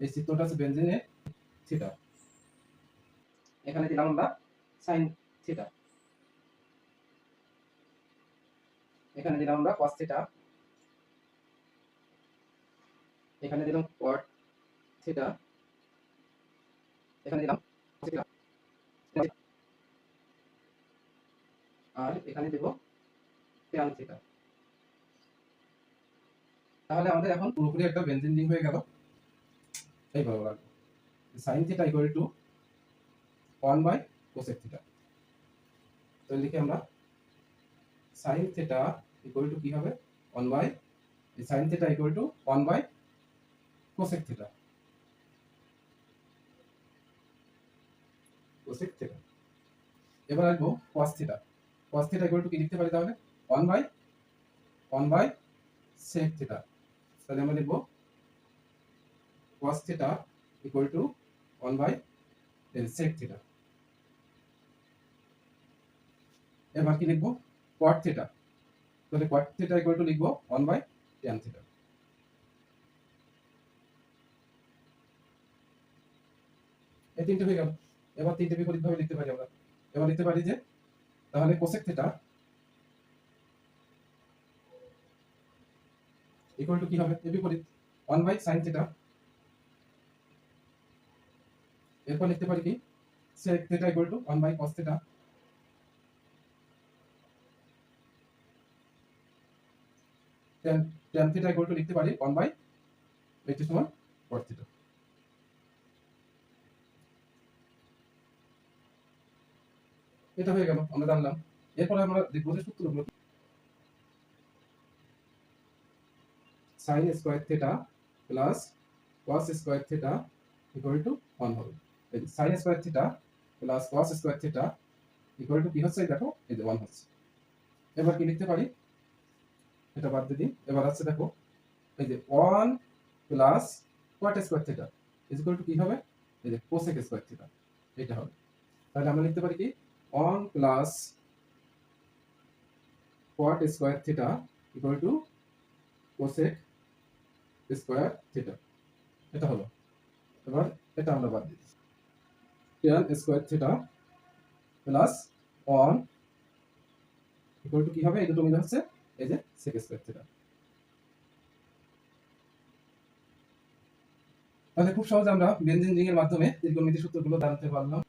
এই চিত্রটা হচ্ছে বেনজিনের থিটা। এখানে দিলাম আমরা সাইন থিটা, এখানে দিলাম আমরা কস থিটা, এখানে দিলাম কট থিটা, এখানে দিলাম থিটা, আর এখানে দেব ট্যান থিটা। তাহলে আমাদের এখন পুরোপুরি একটা বেনজিন রিং হয়ে গেল। এইভাবে রাখবো sin theta equal to 1 by cosec theta. তো লিখে আমরা sin থিটা ইকুয়াল টু কি হবে 1 by sin theta equal to 1 by cosec theta. Cosec theta. এবার আসবো cos theta. cos theta equal to কি লিখতে পারি তাহলে 1 বাই sec থিটা। তাহলে আমরা লিখব cos theta equal to 1 by sec theta. এবার কি লিখব cot থিটা। তাহলে cot থিটা ইকুয়াল টু লিখব 1 বাই tan থিটা। এই তিনটে হয়ে গেল। এবার তিনটে বিপরীতভাবে লিখতে পারি আমরা। এবার লিখতে পারি যে তাহলে cosec থিটা ইকুয়াল টু কি হবে এর বিপরীত 1 বাই sin থিটা। এরপর লিখতে পারি কি sec theta equal to 1 by cos theta. tan theta equal to লিখতে পারি 1 বাই এটি সমান cos থিটা। এটা হয়ে গেল আমরা জানলাম। এরপরে আমরা দেখব যে সূত্রগুলো sin square theta plus cos square theta equal to 1 হবে। এই sin square theta plus cos square theta equal to কি হচ্ছে দেখো এই যে 1 হচ্ছে। এবার কি লিখতে পারি এটা বাদ দিয়ে দিই। এবার আছে দেখো এই যে 1 plus cot square theta equal to কি হবে এই যে cosec স্কয়ার থিটা এটা হবে। তাহলে আমরা লিখতে পারি কি 1 plus cot square theta equal two cosec square theta এটা হলো। এবার এটা আমরা বাদ দিই tan square theta plus 1 equal to কি হবে এই দুটো মিলে হচ্ছে এই যে sec স্কয়ার থিটা। তাহলে খুব সহজে আমরা বেনজিন রিং এর মাধ্যমে ত্রিকোণমিতির সূত্রগুলো জানতে পারলাম।